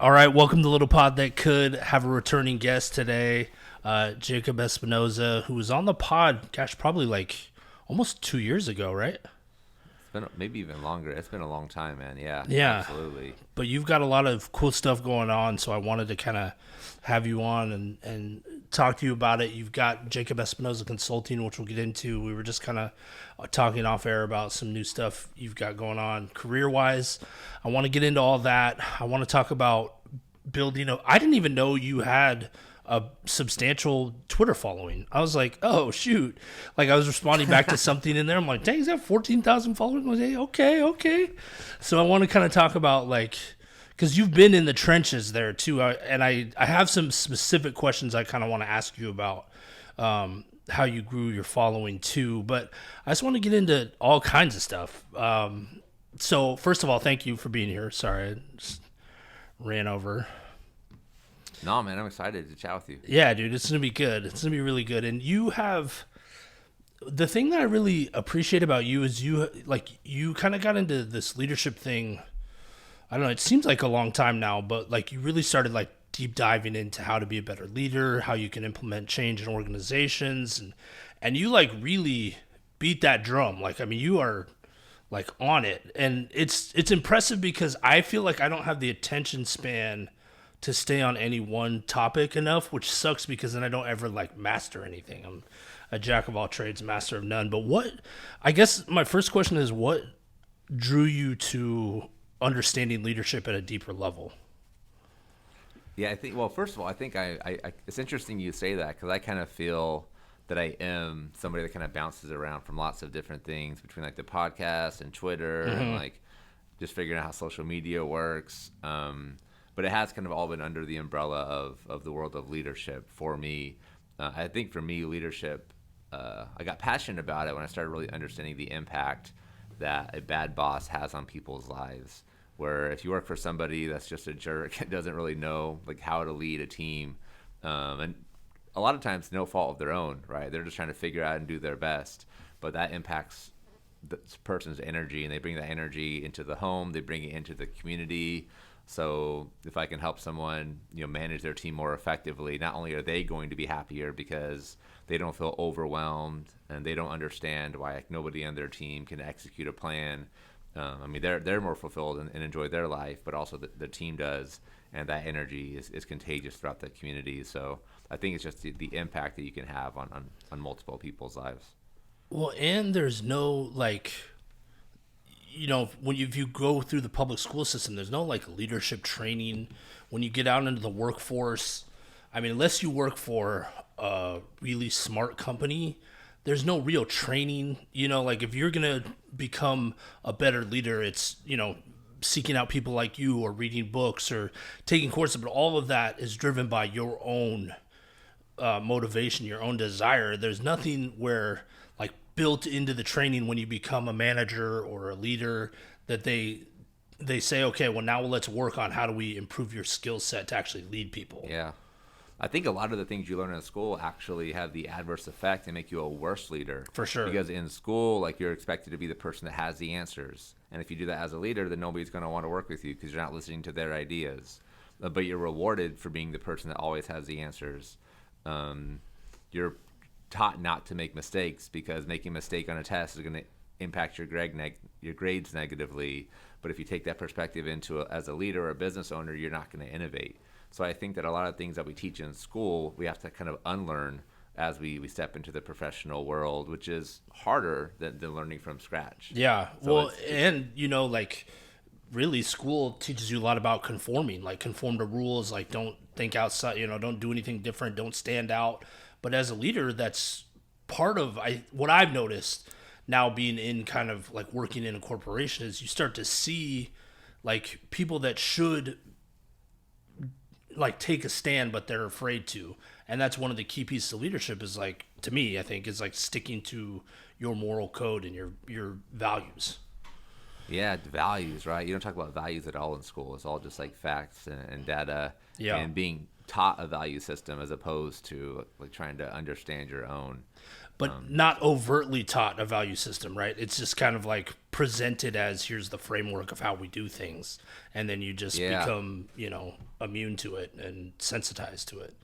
All right, welcome to Little Pod That Could. Have a returning guest today, Jacob Espinoza, who was on the pod, gosh, probably like almost 2 years ago, right? It's been maybe even longer. It's been a long time, man. Yeah, Yeah, absolutely. but you've got a lot of cool stuff going on, so I wanted to kind of have you on and talk to you about it. You've got Jacob Espinoza Consulting, which we'll get into. We were just kind of talking off air about some new stuff you've got going on career-wise. I want to get into all that. I want to talk about building a. I didn't even know you had a substantial Twitter following. I was like, oh shoot! Like I was responding back to something in there. I'm like, dang, he's got 14,000 followers. I'm like, hey, okay. So I want to kind of talk about like, because you've been in the trenches there too, and I have some specific questions I kind of want to ask you about. How you grew your following too, but I just want to get into all kinds of stuff. So first of all, thank you for being here. Sorry, I just ran over. No, man, I'm excited to chat with you. Yeah, dude, it's gonna be good. It's gonna be really good. And you have the thing that I really appreciate about you is you kind of got into this leadership thing. I don't know. It seems like a long time now, but like you really started like deep diving into how to be a better leader, how you can implement change in organizations, and you like really beat that drum. Like I mean, you are like on it, and it's impressive because I feel like I don't have the attention span to stay on any one topic enough, which sucks because then I don't ever like master anything. I'm a jack of all trades, master of none. But I guess my first question is what drew you to understanding leadership at a deeper level? Yeah, I think. Well, first of all, I think it's interesting you say that because I kind of feel that I am somebody that kind of bounces around from lots of different things between like the podcast and Twitter and like just figuring out how social media works. But it has kind of all been under the umbrella of the world of leadership for me. I think for me, leadership, I got passionate about it when I started really understanding the impact that a bad boss has on people's lives. Where if you work for somebody that's just a jerk and doesn't really know like how to lead a team, and a lot of times no fault of their own, right? They're just trying to figure out and do their best, but that impacts this person's energy, and they bring that energy into the home, they bring it into the community. So if I can help someone, manage their team more effectively, not only are they going to be happier because they don't feel overwhelmed and they don't understand why like, nobody on their team can execute a plan. I mean, they're more fulfilled and enjoy their life, but also the team does, and that energy is contagious throughout the community. So I think it's just the impact that you can have on multiple people's lives. Well, and there's no like, if you go through the public school system, there's no like leadership training. When you get out into the workforce, I mean, unless you work for a really smart company, there's no real training. Like if you're gonna become a better leader, it's seeking out people like you or reading books or taking courses, but all of that is driven by your own motivation, your own desire. There's nothing where like built into the training when you become a manager or a leader that they say, okay, well now let's work on how do we improve your skill set to actually lead people. Yeah. I think a lot of the things you learn in school actually have the adverse effect and make you a worse leader. For sure. Because in school, like you're expected to be the person that has the answers. And if you do that as a leader, then nobody's going to want to work with you because you're not listening to their ideas. But you're rewarded for being the person that always has the answers. You're taught not to make mistakes because making a mistake on a test is going to impact your grades negatively. But if you take that perspective into as a leader or a business owner, you're not going to innovate. So I think that a lot of things that we teach in school, we have to kind of unlearn as we step into the professional world, which is harder than learning from scratch. Yeah. So Well, and like really school teaches you a lot about conforming, like conform to rules, like don't think outside, don't do anything different, don't stand out. But as a leader, that's part of what I've noticed now being in kind of like working in a corporation is you start to see like people that should like take a stand but they're afraid to, and that's one of the key pieces of leadership is like, to me, I think, is like sticking to your moral code and your values. Yeah, values, right? You don't talk about values at all in school. It's all just like facts and data Yeah. and being taught a value system as opposed to like trying to understand your own. But not overtly taught a value system, right? It's just kind of like presented as here's the framework of how we do things, and then you just Yeah, become, immune to it and sensitized to it.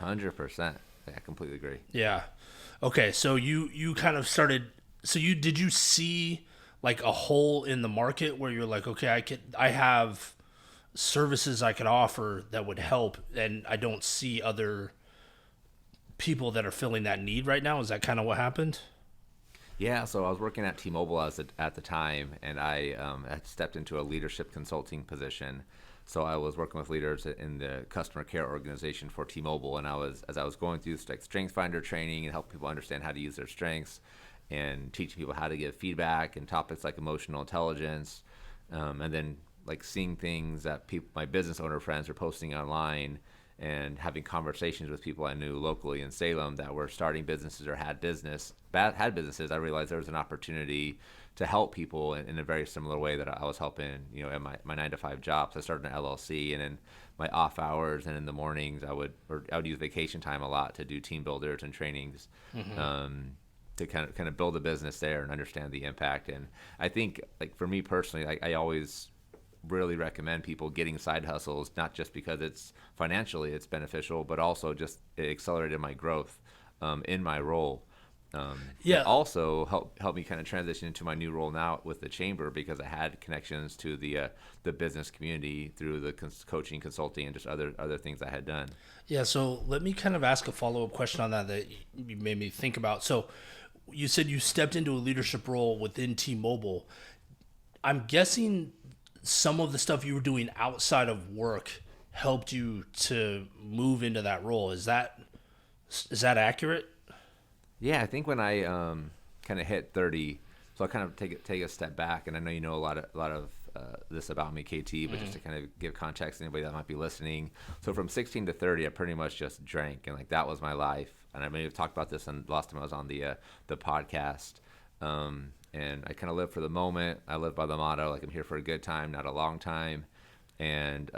100%. Yeah, I completely agree. Yeah. Okay, so you kind of started. So did you see like a hole in the market where you're like, okay, I have services I could offer that would help, and I don't see other people that are filling that need right now. Is that kind of what happened? Yeah, so I was working at T-Mobile at the time, and I had stepped into a leadership consulting position. So I was working with leaders in the customer care organization for T-Mobile, and as I was going through like Strength Finder training and help people understand how to use their strengths, and teaching people how to give feedback and topics like emotional intelligence, and then like seeing things that my business owner friends are posting online and having conversations with people I knew locally in Salem that were starting businesses or had businesses, I realized there was an opportunity to help people in a very similar way that I was helping, in my 9 to 5 job. So I started an LLC, and in my off hours and in the mornings, I would use vacation time a lot to do team builders and trainings, to kind of build a business there and understand the impact. And I think, like for me personally, I always really recommend people getting side hustles, not just because it's beneficial, but also just it accelerated my growth in my role. Yeah. It also helped me kind of transition into my new role now with the chamber, because I had connections to the business community through the coaching, consulting, and just other things I had done. Yeah, so let me kind of ask a follow-up question on that you made me think about. So you said you stepped into a leadership role within T-Mobile. I'm guessing some of the stuff you were doing outside of work helped you to move into that role. Is that accurate? Yeah, I think when I kind of hit 30, so I'll kind of take a step back, and I know you know a lot of this about me, KT, but just to kind of give context to anybody that might be listening. So from 16 to 30, I pretty much just drank, and like that was my life. And I may have talked about this the last time I was on the podcast. And I kind of live for the moment. I live by the motto, like I'm here for a good time, not a long time. And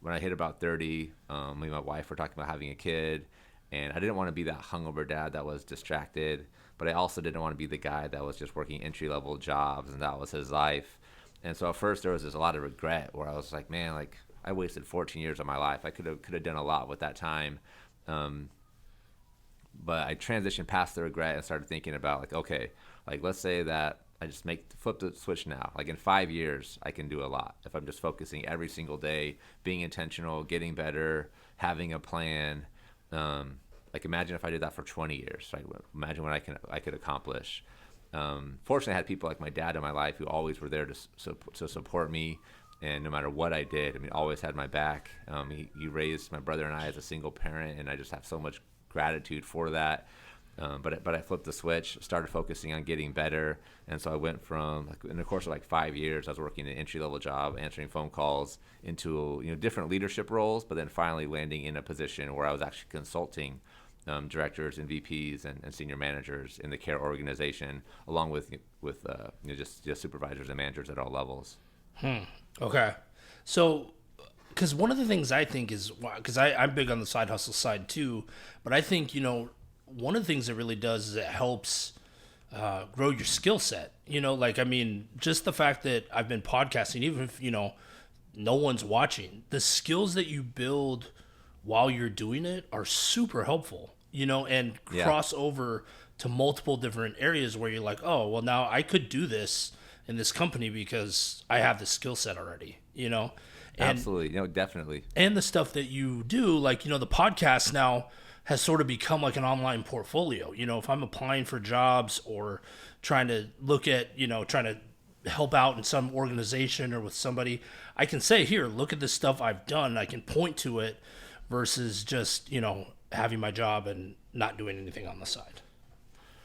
when I hit about 30, me and my wife were talking about having a kid. And I didn't want to be that hungover dad that was distracted, but I also didn't want to be the guy that was just working entry-level jobs and that was his life. And so at first there was just a lot of regret where I was like, man, like I wasted 14 years of my life. I could have done a lot with that time. But I transitioned past the regret and started thinking about like, okay, like let's say that I just flip the switch now. Like in 5 years, I can do a lot if I'm just focusing every single day, being intentional, getting better, having a plan. Like imagine if I did that for 20 years. Right? Imagine what I could accomplish. Fortunately, I had people like my dad in my life who always were there to support me, and no matter what I did, I mean, always had my back. He raised my brother and I as a single parent, and I just have so much gratitude for that. But I flipped the switch, started focusing on getting better, and so I went from in the course of like 5 years, I was working an entry level job, answering phone calls, into different leadership roles, but then finally landing in a position where I was actually consulting directors and VPs and senior managers in the care organization, along with just supervisors and managers at all levels. Okay. So, because one of the things I think is, because I'm big on the side hustle side too, but I think, one of the things it really does is it helps grow your skill set. Like, I mean, just the fact that I've been podcasting, even if, no one's watching, the skills that you build while you're doing it are super helpful, and Yeah, cross over to multiple different areas where you're like, oh, well, now I could do this in this company because I have the skill set already. And absolutely. Definitely. and the stuff that you do, like, the podcast now has sort of become like an online portfolio. If I'm applying for jobs or trying to look at, trying to help out in some organization or with somebody, I can say, here, look at this stuff I've done. I can point to it versus just, having my job and not doing anything on the side.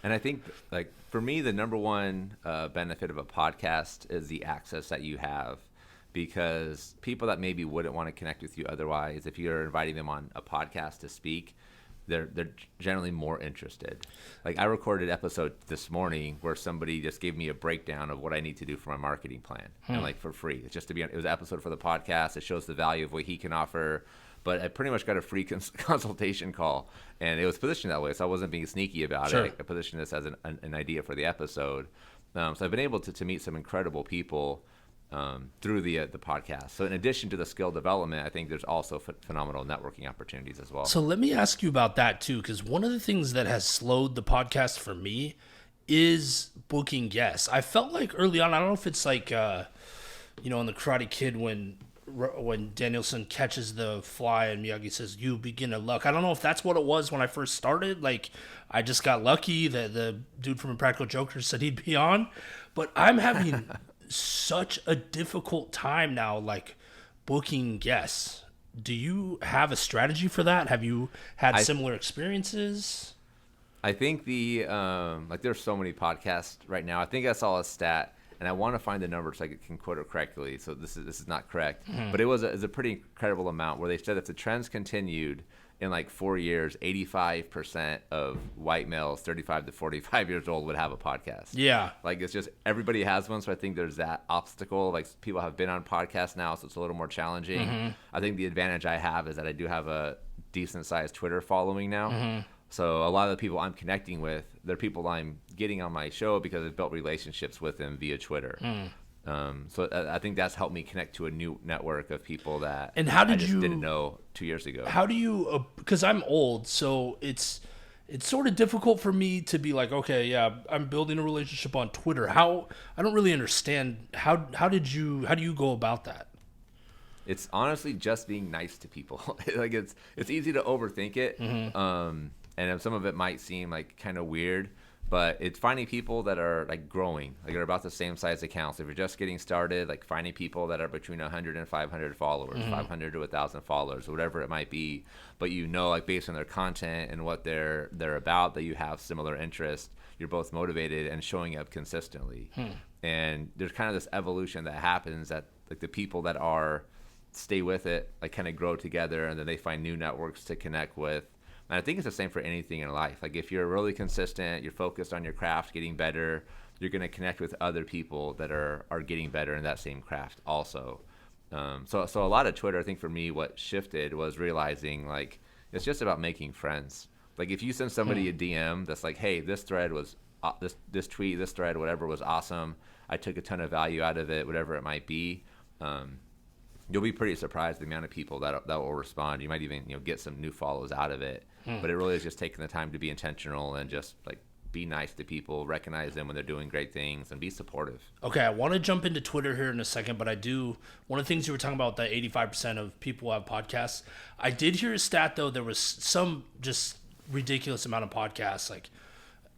And I think, like, for me, the number one benefit of a podcast is the access that you have, because people that maybe wouldn't want to connect with you otherwise, if you're inviting them on a podcast to speak, they're generally more interested. Like I recorded an episode this morning where somebody just gave me a breakdown of what I need to do for my marketing plan, and like for free. It's just to be. It was an episode for the podcast. It shows the value of what he can offer. But I pretty much got a free consultation call, and it was positioned that way, so I wasn't being sneaky about it. I positioned this as an idea for the episode. So I've been able to meet some incredible people through the podcast. So in addition to the skill development, I think there's also phenomenal networking opportunities as well. So let me ask you about that too, because one of the things that has slowed the podcast for me is booking guests. I felt like early on, I don't know if it's like, in the Karate Kid when Danielson catches the fly and Miyagi says, "You begin to luck." I don't know if that's what it was when I first started. Like, I just got lucky that the dude from Impractical Jokers said he'd be on. But I'm having such a difficult time now, like, booking guests. Do you have a strategy for that? Have you had similar experiences? I think there's so many podcasts right now. I think I saw a stat, and I want to find the number so I can quote it correctly. So this is not correct, but it was a pretty incredible amount where they said if the trends continued in like 4 years, 85% of white males 35 to 45 years old would have a podcast. Yeah. Like it's just everybody has one. So I think there's that obstacle. Like people have been on podcasts now, so it's a little more challenging. I think the advantage I have is that I do have a decent sized Twitter following now. So a lot of the people I'm connecting with, they're people I'm getting on my show because I've built relationships with them via Twitter. So I think that's helped me connect to a new network of people that I just didn't know 2 years ago. How do you, because I'm old, so it's sort of difficult for me to be like, okay, yeah, I'm building a relationship on Twitter. I don't really understand. How do you go about that? It's honestly just being nice to people. Like it's easy to overthink it. And some of it might seem like kind of weird, but it's finding people that are like growing, like are about the same size accounts. If you're just getting started, like finding people that are between 100 and 500 followers, 500 to 1,000 followers, whatever it might be. But like based on their content and what they're about, that you have similar interests, you're both motivated and showing up consistently. And there's kind of this evolution that happens that like the people that stay with it, like kind of grow together, and then they find new networks to connect with. And I think it's the same for anything in life. Like if you're really consistent, you're focused on your craft, getting better, you're going to connect with other people that are getting better in that same craft also. So a lot of Twitter, I think for me, what shifted was realizing like it's just about making friends. Like if you send somebody a DM that's like, hey, this thread was this tweet, this thread, whatever was awesome. I took a ton of value out of it, whatever it might be. You'll be pretty surprised the amount of people that will respond. You might even get some new follows out of it. But it really is just taking the time to be intentional and just like be nice to people, recognize them when they're doing great things, and be supportive. Okay, I want to jump into Twitter here in a second, but one of the things you were talking about, that 85% of people have podcasts. I did hear a stat, though. There was some just ridiculous amount of podcasts. Like,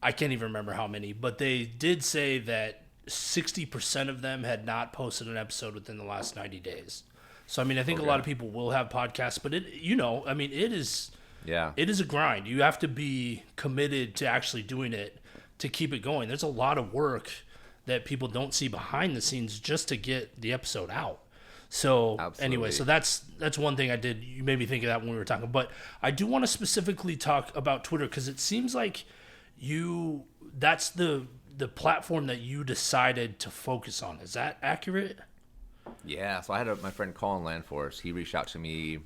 I can't even remember how many, but they did say that 60% of them had not posted an episode within the last 90 days. So, I mean, I think a lot of people will have podcasts, but it is... Yeah. It is a grind. You have to be committed to actually doing it to keep it going. There's a lot of work that people don't see behind the scenes just to get the episode out. So Anyway, so that's one thing I did. You made me think of that when we were talking. But I do want to specifically talk about Twitter because it seems like that's the platform that you decided to focus on. Is that accurate? Yeah. So I had my friend Colin Landforce. He reached out to me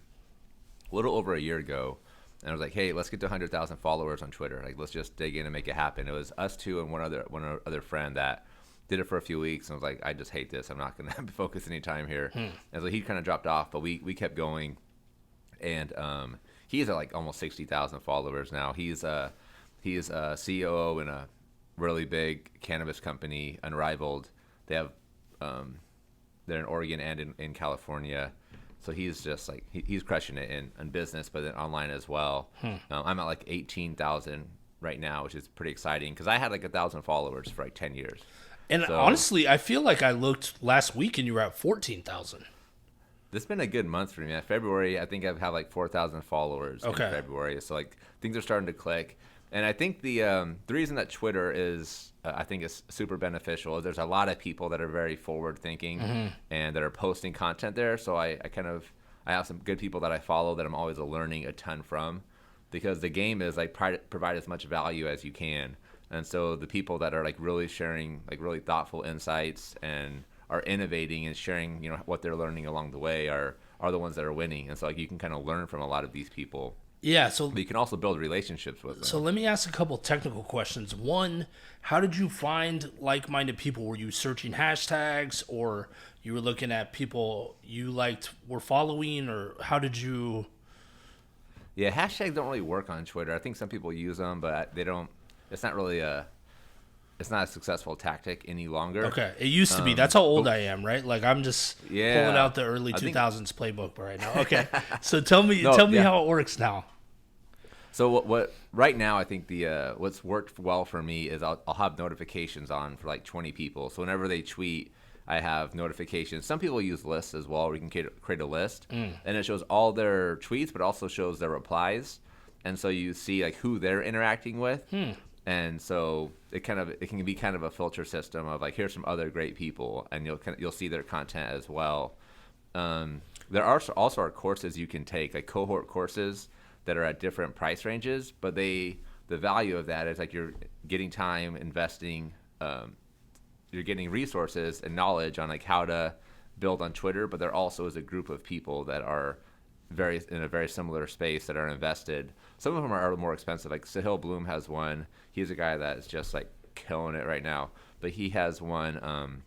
a little over a year ago. And I was like, hey, let's get to 100,000 followers on Twitter. Like, let's just dig in and make it happen. It was us two and one other friend that did it for a few weeks. And I was like, I just hate this. I'm not going to focus any time here. And so he kind of dropped off, but we kept going. And he's at like almost 60,000 followers now. He's a COO in a really big cannabis company, Unrivaled. They have they're in Oregon and in California. So he's just like he's crushing it in business, but then online as well. I'm at like 18,000 right now, which is pretty exciting because I had like 1,000 followers for like 10 years. And honestly, I feel like I looked last week and you were at 14,000. This has been a good month for me. February, I think I've had like 4,000 followers in February. So like things are starting to click. And I think the reason that Twitter is I think is super beneficial is there's a lot of people that are very forward thinking and that are posting content there. So I have some good people that I follow that I'm always learning a ton from. because the game is like provide as much value as you can. And so the people that are like really sharing like really thoughtful insights and are innovating and sharing, what they're learning along the way are the ones that are winning. And so like you can kind of learn from a lot of these people. Yeah, so But you can also build relationships with them. so let me ask a couple technical questions. One, how did you find like-minded people? Were you searching hashtags, or you were looking at people you were following, or how did you? Yeah, hashtags don't really work on Twitter. I think some people use them, but they don't. It's not really it's not a successful tactic any longer. Okay, it used to be. That's how old I am, right? Like I'm just pulling out the early 2000s playbook right now. Okay, so tell me how it works now. So what right now I think the what's worked well for me is I'll have notifications on for like 20 people. So whenever they tweet, I have notifications. Some people use lists as well. We can create a list, and it shows all their tweets, but also shows their replies, and so you see like who they're interacting with. And so it can be kind of a filter system of like, here's some other great people, and you'll see their content as well. There are also courses you can take, like cohort courses that are at different price ranges, but the value of that is like you're getting time, investing, you're getting resources and knowledge on like how to build on Twitter, but there also is a group of people that are in a very similar space that are invested. Some of them are more expensive. Like Sahil Bloom has one. He's a guy that's just like killing it right now. But he has one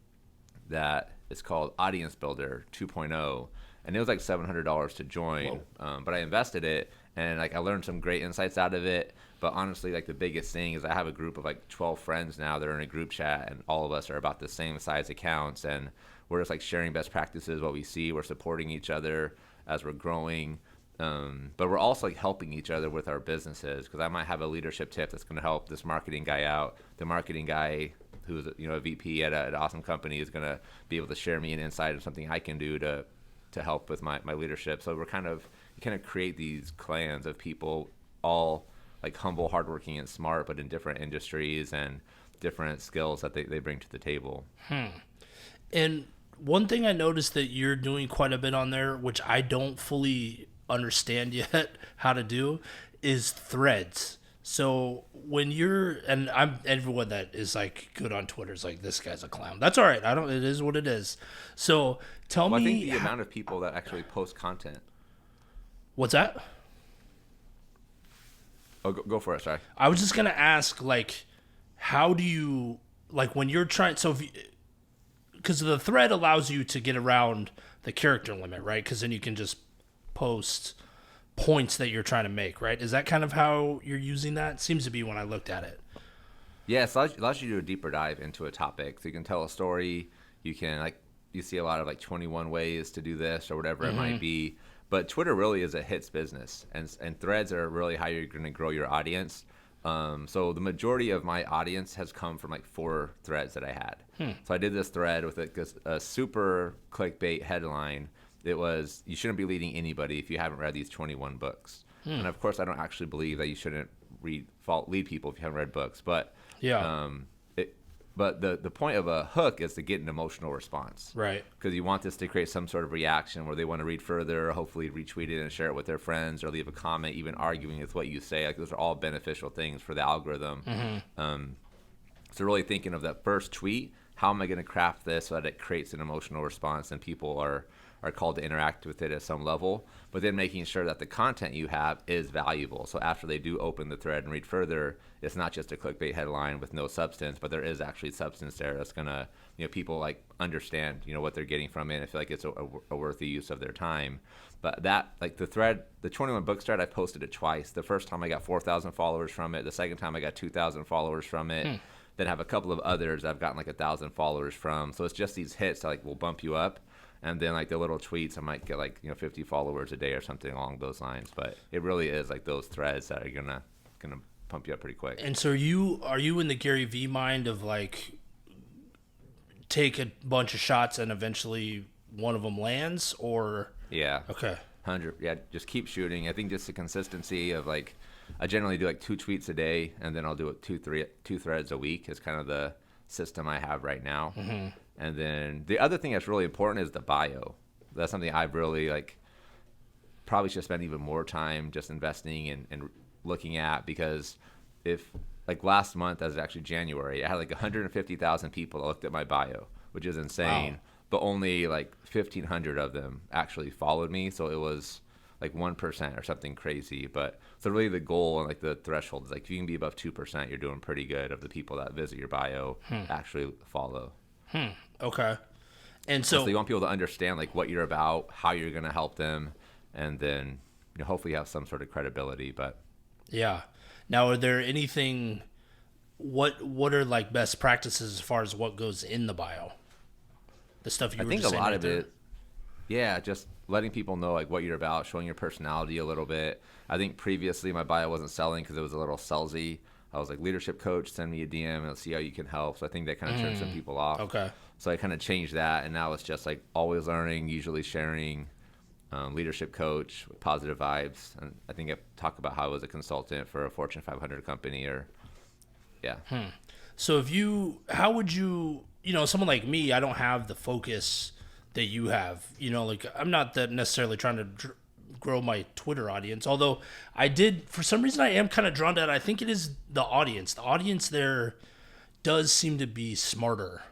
that is called Audience Builder 2.0, and it was like $700 to join. But I invested it, and like I learned some great insights out of it. But honestly, like the biggest thing is I have a group of like 12 friends now that are in a group chat, and all of us are about the same size accounts, and we're just like sharing best practices, what we see. We're supporting each other as we're growing, but we're also like helping each other with our businesses, because I might have a leadership tip that's going to help this marketing guy out. The marketing guy who's a VP at an awesome company is going to be able to share me an insight of something I can do to help with my leadership. So you kind of create these clans of people, all like humble, hardworking, and smart, but in different industries and different skills that they bring to the table. And one thing I noticed that you're doing quite a bit on there, which I don't fully understand yet how to do, is threads. So when everyone that is like good on Twitter is like, this guy's a clown. That's all right. It is what it is. So tell me. I think the amount of people that actually post content. What's that? Oh, go for it. Sorry. I was just going to ask, like, how do you, like, when you're trying, because the thread allows you to get around the character limit, right? Because then you can just post points that you're trying to make, right? Is that kind of how you're using that? Seems to be when I looked at it. Yeah, it allows you to do a deeper dive into a topic. So you can tell a story. You can, you see a lot of 21 ways to do this or whatever it might be. But Twitter really is a hits business, and threads are really how you're going to grow your audience. So the majority of my audience has come from 4 threads that I had. So I did this thread with a super clickbait headline. It was, you shouldn't be leading anybody if you haven't read these 21 books. And of course, I don't actually believe that you shouldn't lead people if you haven't read books. But but the point of a hook is to get an emotional response. Right. Because you want this to create some sort of reaction where they want to read further, hopefully retweet it and share it with their friends, or leave a comment, even arguing with what you say. Those are all beneficial things for the algorithm. So really thinking of that first tweet, how am I going to craft this so that it creates an emotional response and people are called to interact with it at some level, but then making sure that the content you have is valuable. So after they do open the thread and read further, it's not just a clickbait headline with no substance, but there is actually substance there that's going to, people understand, what they're getting from it and feel like it's a worthy use of their time. But that, the thread, the 21 books thread, I posted it twice. The first time I got 4,000 followers from it. The second time I got 2,000 followers from it. Then I have a couple of others I've gotten 1,000 followers from. So it's just these hits that will bump you up. And then the little tweets, I might get 50 followers a day or something along those lines. But it really is those threads that are gonna pump you up pretty quick. And so are you in the Gary V mind of take a bunch of shots and eventually one of them lands, or? Yeah. Okay. 100. Yeah, just keep shooting. I think just the consistency of I generally do 2 tweets a day, and then I'll do it 2 threads a week is kind of the system I have right now. And then the other thing that's really important is the bio. That's something I've really probably should spend even more time just investing and looking at, because if like last month, as actually January, I had like 150,000 people that looked at my bio, which is insane. Wow. But only like 1,500 of them actually followed me. So it was like 1% or something crazy. But so really the goal and like the threshold is like if you can be above 2%, you're doing pretty good of the people that visit your bio actually follow. Okay. And So so you want people to understand like what you're about, how you're going to help them, and then hopefully you have some sort of credibility. But yeah. Now, are there anything? What are like best practices as far as what goes in the bio? The stuff you I were think just a saying lot right of there? it, yeah, just letting people know like what you're about, showing your personality a little bit. I think previously my bio wasn't selling because it was a little salesy. I was like, leadership coach, send me a DM and I'll see how you can help. So I think that kind of turned some people off. Okay. So I kind of changed that, and now it's just like always learning, usually sharing, leadership coach with positive vibes. And I think I talk about how I was a consultant for a Fortune 500 company, or yeah. So how would you, someone like me, I don't have the focus that you have. Like I'm not that necessarily trying to grow my Twitter audience. Although for some reason, I am kind of drawn to that. I think it is the audience. The audience there does seem to be smarter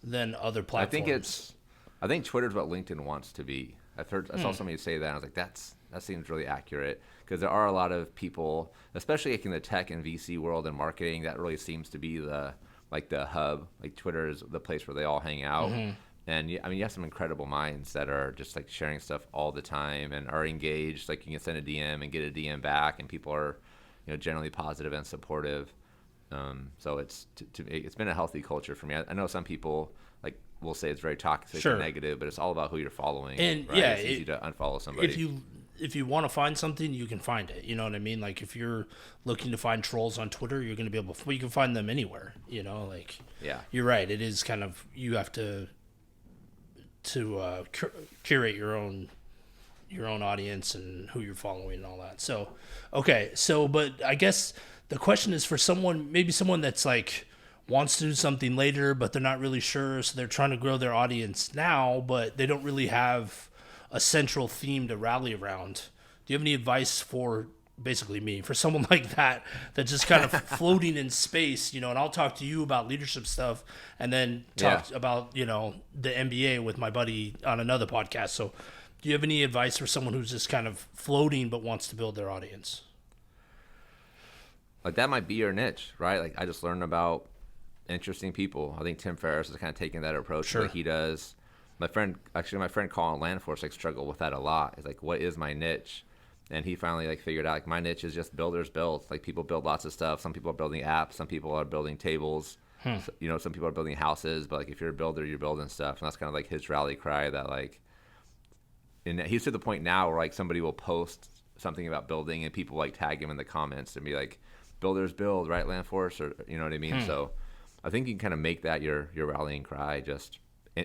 than other platforms. I think Twitter's what LinkedIn wants to be. I saw somebody say that, and I was like, that seems really accurate, because there are a lot of people, especially like in the tech and VC world and marketing, that really seems to be the hub. Like Twitter is the place where they all hang out. And I mean, you have some incredible minds that are just like sharing stuff all the time and are engaged. Like you can send a DM and get a DM back, and people are, generally positive and supportive. So it's it's been a healthy culture for me. I know some people like will say it's very toxic Sure. and negative, but it's all about who you're following. And right? yeah, It's easy to unfollow somebody. if you want to find something, you can find it. You know what I mean? Like if you're looking to find trolls on Twitter, you're going to be able to. You can find them anywhere. Like Yeah. you're right. It is kind of you have to curate your own audience and who you're following and all that. So, okay. So, but I guess the question is for maybe someone that's like wants to do something later, but they're not really sure. So they're trying to grow their audience now, but they don't really have a central theme to rally around. Do you have any advice for basically me, for someone like that, that's just kind of floating in space, and I'll talk to you about leadership stuff and then talk about, the MBA with my buddy on another podcast. So do you have any advice for someone who's just kind of floating but wants to build their audience? Like that might be your niche, right? Like I just learned about interesting people. I think Tim Ferriss is kind of taking that approach Sure. that he does. My friend Colin Landforce like struggled with that a lot. He's like, what is my niche? And he finally like figured out like my niche is just builders build. Like people build lots of stuff. Some people are building apps. Some people are building tables. So, some people are building houses. But like if you're a builder, you're building stuff. And that's kind of like his rally cry. That like, and he's to the point now where like somebody will post something about building and people like tag him in the comments and be like, builders build, right, Landforce, or you know what I mean? So I think you can kind of make that your rallying cry. Just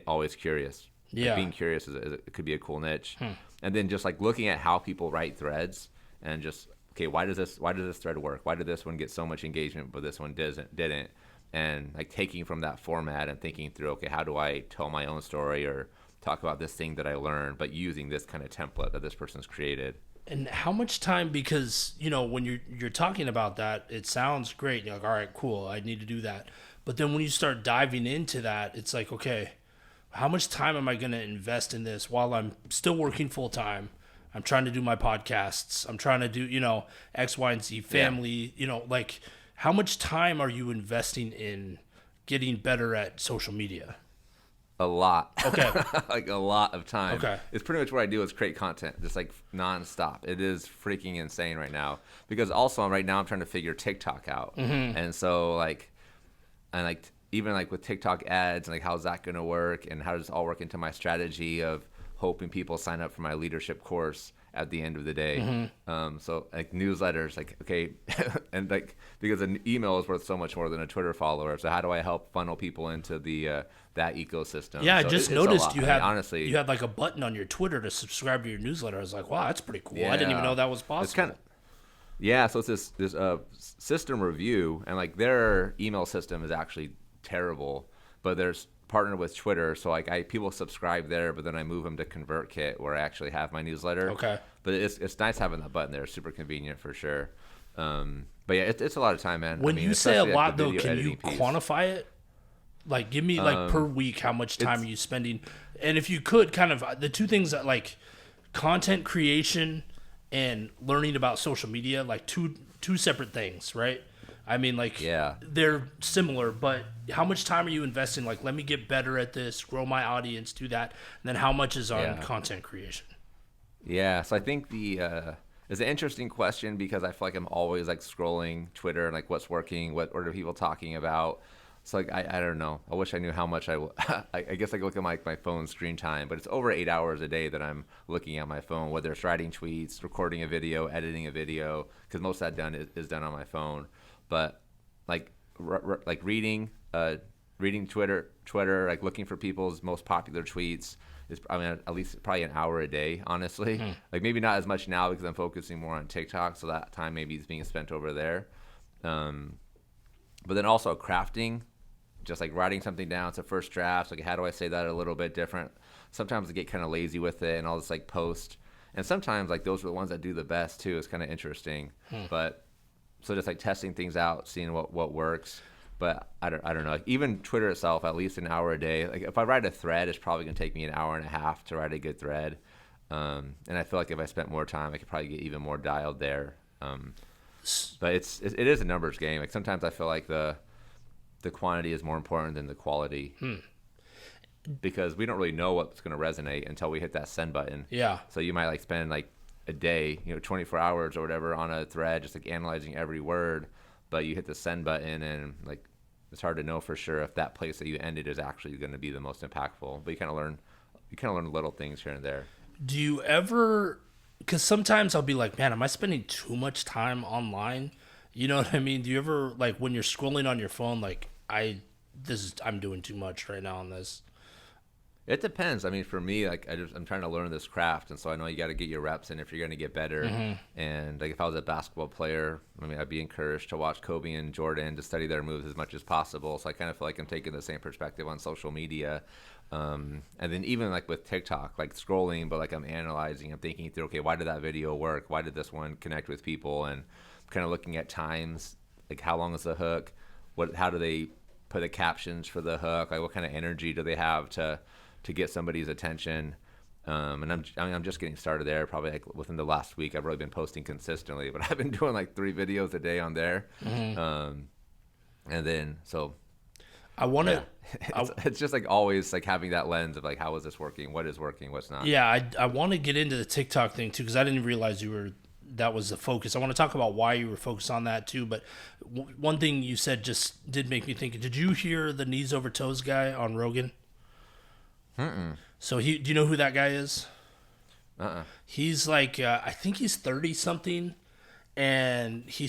always curious. Yeah. Like being curious it could be a cool niche. And then just like looking at how people write threads and just, okay, why does this thread work? Why did this one get so much engagement but this one didn't? And like taking from that format and thinking through, okay, how do I tell my own story or talk about this thing that I learned, but using this kind of template that this person's created. And how much time, because, when you're talking about that, it sounds great. You're like, all right, cool, I need to do that. But then when you start diving into that, it's like, okay, how much time am I going to invest in this while I'm still working full time? I'm trying to do my podcasts. I'm trying to do, X, Y, and Z family, like how much time are you investing in getting better at social media? A lot. Okay. Like a lot of time. Okay. It's pretty much what I do is create content, just like nonstop. It is freaking insane right now because also right now I'm trying to figure TikTok out. And so even like with TikTok ads and like how's that going to work and how does it all work into my strategy of hoping people sign up for my leadership course at the end of the day. So like newsletters, like, okay. And like, because an email is worth so much more than a Twitter follower. So how do I help funnel people into the, that ecosystem? Yeah. So I just it's noticed you had, honestly, you had like a button on your Twitter to subscribe to your newsletter. I was like, wow, that's pretty cool. Yeah. I didn't even know that was possible. It's kind of, yeah. So it's this system review, and like their email system is actually terrible, but there's partnered with Twitter, so like people subscribe there, but then I move them to ConvertKit where I actually have my newsletter. Okay. But it's nice having that button there. It's super convenient for sure. But yeah, it's a lot of time, man. When I mean, you say a especially like lot, the though, video can you editing piece. quantify it? Like, give me like per week, how much time are it's- you spending? And if you could, kind of the two things that like content creation and learning about social media, like two separate things, right? I mean, like, Yeah. they're similar, but how much time are you investing? Like, let me get better at this, grow my audience, do that. And then how much is on Yeah. content creation? Yeah, so I think it's an interesting question because I feel like I'm always like scrolling Twitter and like what's working, what are people talking about. So like I don't know. I wish I knew how much I guess I could look at my phone screen time, but it's over 8 hours a day that I'm looking at my phone, whether it's writing tweets, recording a video, editing a video, because most of that is done on my phone. But like like reading Twitter, like looking for people's most popular tweets is, I mean, at least probably an hour a day, honestly. Like maybe not as much now because I'm focusing more on TikTok, so that time maybe is being spent over there. But then also crafting, just like writing something down. It's a first draft. Like, how do I say that a little bit different? Sometimes I get kind of lazy with it and I'll just like post. And sometimes like those are the ones that do the best too. It's kind of interesting. But so just like testing things out, seeing what works. But I don't know. Like even Twitter itself, at least an hour a day. Like if I write a thread, it's probably gonna take me an hour and a half to write a good thread. And I feel like if I spent more time, I could probably get even more dialed there. But it is a numbers game. Like sometimes I feel like the quantity is more important than the quality. Because we don't really know what's going to resonate until we hit that send button. Yeah. So you might like spend like a day, 24 hours or whatever on a thread, just like analyzing every word, but you hit the send button and like it's hard to know for sure if that place that you ended is actually going to be the most impactful. But you kind of learn little things here and there. Do you ever, because sometimes I'll be like, man, am I spending too much time online? You know what I mean? Do you ever, like, when you're scrolling on your phone, like, I'm doing too much right now on this? It depends. I mean, for me, like I'm trying to learn this craft, and so I know you got to get your reps in if you're going to get better. And like if I was a basketball player, I mean, I'd be encouraged to watch Kobe and Jordan to study their moves as much as possible. So I kind of feel like I'm taking the same perspective on social media. And then even like with TikTok, like scrolling, but like I'm analyzing, I'm thinking through, okay, why did that video work? Why did this one connect with people? And kind of looking at times, like how long is the hook? How do they put the captions for the hook? Like what kind of energy do they have to get somebody's attention? And I'm just getting started there. Probably like within the last week, I've really been posting consistently, but I've been doing like 3 videos a day on there. And then so I want to. Yeah. It's just like always like having that lens of like, how is this working? What is working? What's not? Yeah, I want to get into the TikTok thing too because I didn't realize that was the focus. I want to talk about why you were focused on that too. But one thing you said just did make me think. Did you hear the knees over toes guy on Rogan? So do you know who that guy is? He's like, I think he's 30 something, and he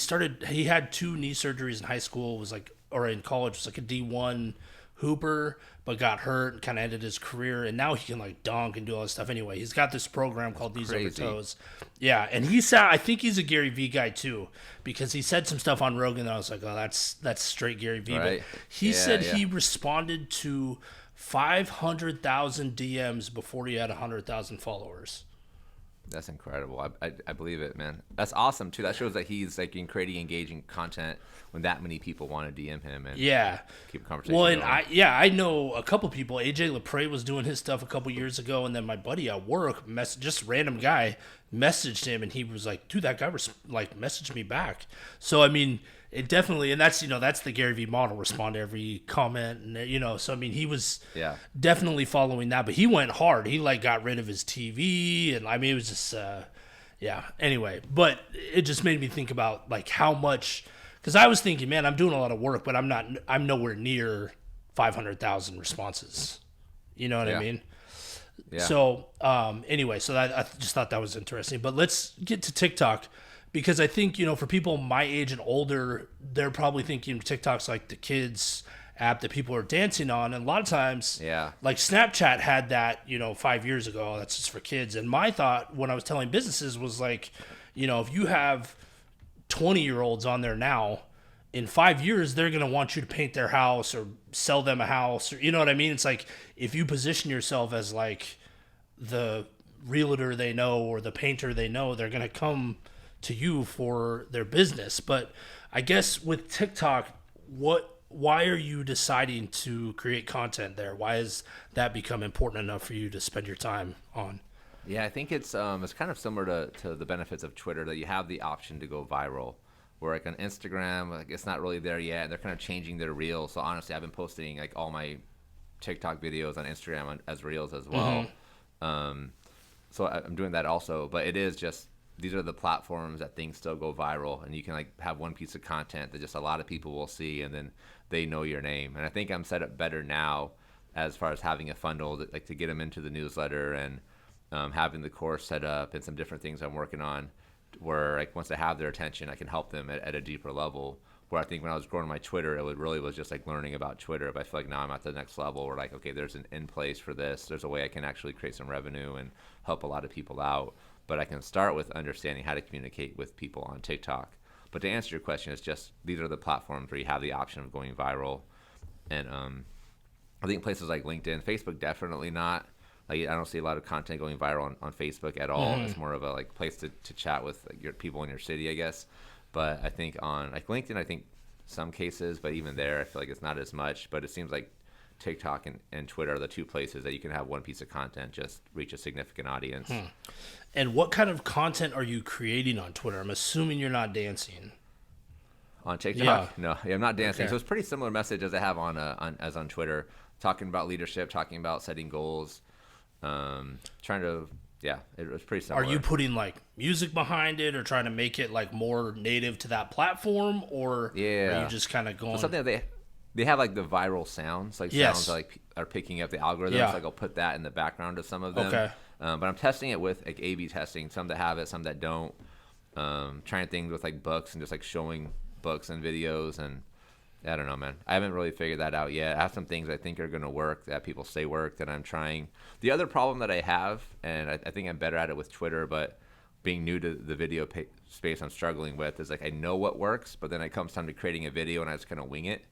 had 2 knee surgeries in high school, or in college, was like a D1 hooper, but got hurt and kind of ended his career, and now he can like dunk and do all this stuff. Anyway, he's got this program called Knees Over Toes. Yeah, and I think he's a Gary Vee guy too, because he said some stuff on Rogan that I was like, oh, that's straight Gary Vee. Right. But he said he responded to 500,000 DMs before he had 100,000 followers. That's incredible. I believe it, man. That's awesome too. That shows that he's like in creating engaging content when that many people want to DM him and keep a conversation Well, and going. I know a couple people. AJ Lepre was doing his stuff a couple years ago, and then my buddy at work, just random guy, messaged him, and he was like, "Dude, that guy messaged me back." So I mean, it definitely, and that's the Gary Vee model: respond to every comment, and So I mean, he was definitely following that, but he went hard. He like got rid of his TV, and I mean, it was just Anyway, but it just made me think about like how much. Because I was thinking, man, I'm doing a lot of work, but I'm nowhere near 500,000 responses. You know what I mean? Yeah. So anyway, so I just thought that was interesting. But let's get to TikTok, because I think, for people my age and older, they're probably thinking TikTok's like the kids app that people are dancing on. And a lot of times, like Snapchat had that, 5 years ago, that's just for kids. And my thought when I was telling businesses was like, if you have 20-year-olds on there now, in 5 years they're going to want you to paint their house or sell them a house, or you know what I mean. It's like if you position yourself as like the realtor they know or the painter they know, they're going to come to you for their business. But I guess with TikTok, why are you deciding to create content there? Why has that become important enough for you to spend your time on? Yeah, I think it's kind of similar to the benefits of Twitter, that you have the option to go viral. Where like on Instagram, like it's not really there yet. They're kind of changing their reels. So honestly, I've been posting like all my TikTok videos on Instagram as reels as well. So I'm doing that also. But it is just, these are the platforms that things still go viral, and you can like have one piece of content that just a lot of people will see, and then they know your name. And I think I'm set up better now as far as having a funnel that, like, to get them into the newsletter, and having the course set up and some different things I'm working on, where like once I have their attention, I can help them at a deeper level. Where I think when I was growing my Twitter, it really was just like learning about Twitter. But I feel like now I'm at the next level where like, okay, there's an in place for this. There's a way I can actually create some revenue and help a lot of people out. But I can start with understanding how to communicate with people on TikTok. But to answer your question, it's just, these are the platforms where you have the option of going viral. And I think places like LinkedIn, Facebook, definitely not. Like, I don't see a lot of content going viral on Facebook at all. It's more of a like place to chat with like your people in your city, I guess. But I think on like LinkedIn, I think some cases, but even there, I feel like it's not as much. But it seems like TikTok and Twitter are the two places that you can have one piece of content just reach a significant audience. And what kind of content are you creating on Twitter? I'm assuming you're not dancing. On TikTok? Yeah. No, I'm not dancing. Okay. So it's pretty similar message as I have on Twitter, talking about leadership, talking about setting goals, trying to, it was pretty similar. Are you putting like music behind it, or trying to make it like more native to that platform, or are you just kind of going? So something that they have like the viral sounds, like sounds that, like are picking up the algorithms. Yeah. Like I'll put that in the background of some of them. Okay. But I'm testing it with like A/B testing. Some that have it, some that don't. Trying things with like books and just like showing books and videos, and I don't know, man. I haven't really figured that out yet. I have some things I think are going to work, that people say work, that I'm trying. The other problem that I have, and I think I'm better at it with Twitter, but being new to the video space I'm struggling with, is like I know what works, but then it comes time to creating a video and I just kind of wing it.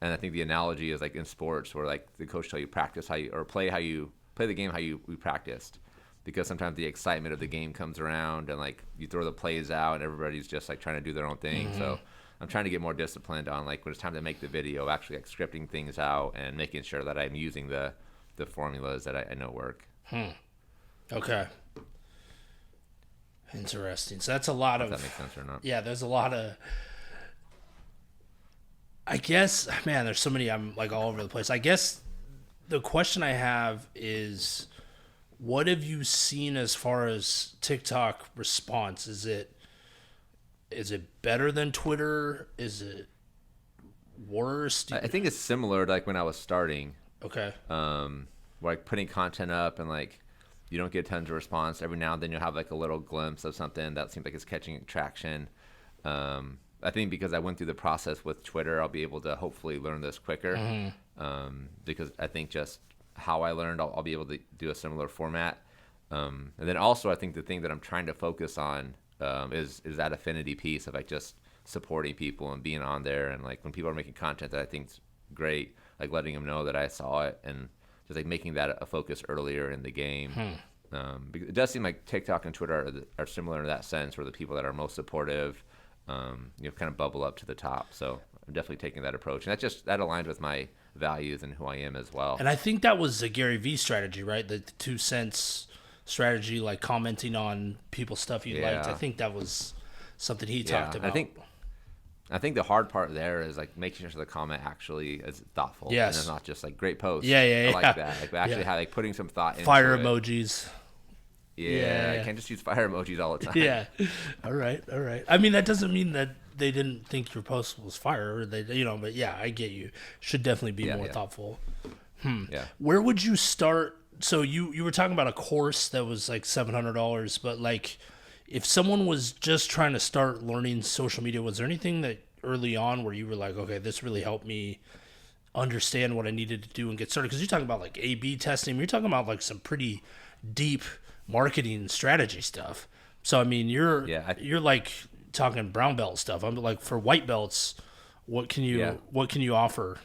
And I think the analogy is like in sports, where like the coach tell you practice how you, or play the game how we practiced. Because sometimes the excitement of the game comes around and like you throw the plays out and everybody's just like trying to do their own thing. So I'm trying to get more disciplined on like when it's time to make the video, actually like scripting things out and making sure that I'm using the formulas that I know work. Okay. Interesting. So that's a lot of. If that makes sense or not. Yeah, there's a lot of. I guess, man, there's so many. I'm like all over the place. I guess the question I have is, what have you seen as far as TikTok response? Is it better than Twitter? Is it worse? I think it's similar to like when I was starting. Okay. Like putting content up and like you don't get tons of response. Every now and then you'll have like a little glimpse of something that seems like it's catching traction. I think because I went through the process with Twitter, I'll be able to hopefully learn this quicker. Because I think just how I learned, I'll be able to do a similar format. And then also I think the thing that I'm trying to focus on is that affinity piece of like just supporting people and being on there. And like when people are making content that I think's great, like letting them know that I saw it, and just like making that a focus earlier in the game. Because it does seem like TikTok and Twitter are similar in that sense, where the people that are most supportive, kind of bubble up to the top. So I'm definitely taking that approach, and that aligns with my values and who I am as well. And I think that was the Gary Vee strategy, right? The 2 cents strategy, like commenting on people's stuff you liked. I think that was something he talked about. I think the hard part there is like making sure the comment actually is thoughtful. Yes. And it's not just like great post. Yeah. I like that. Like actually have like putting some thought into fire it. emojis. Yeah, I can't just use fire emojis all the time. Yeah. All right. I mean, that doesn't mean that they didn't think your post was fire, or but yeah, I get you. Should definitely be more thoughtful. Yeah. Where would you start? So you were talking about a course that was like $700, but like if someone was just trying to start learning social media, was there anything that early on where you were like, okay, this really helped me understand what I needed to do and get started? Because you're talking about like A/B testing. You're talking about like some pretty deep marketing strategy stuff. So I mean, you're like talking brown belt stuff. I'm like, for white belts, what can you offer?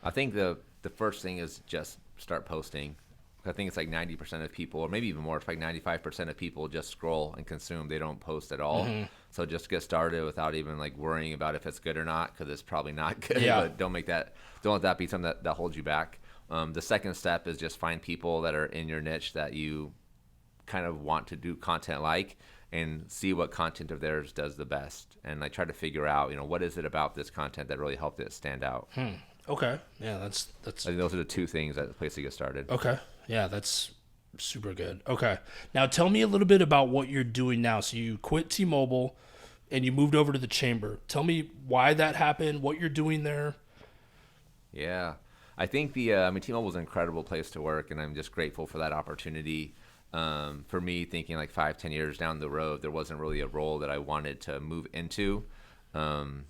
I think the first thing is just start posting. I think it's like 90% of people, or maybe even more, it's like 95% of people just scroll and consume. They don't post at all. So just get started without even like worrying about if it's good or not, because it's probably not good. Yeah. But don't let that be something that holds you back. The second step is just find people that are in your niche that you kind of want to do content like, and see what content of theirs does the best, and like try to figure out, what is it about this content that really helped it stand out. Okay. Yeah, that's I think those are the two things that the place to get started. okay. Yeah, that's super good. Okay. Now tell me a little bit about what you're doing now. So you quit T-Mobile and you moved over to the Chamber. Tell me why that happened, what you're doing there. Yeah, I think T-Mobile was an incredible place to work, and I'm just grateful for that opportunity. For me, thinking like 5-10 years down the road, there wasn't really a role that I wanted to move into. And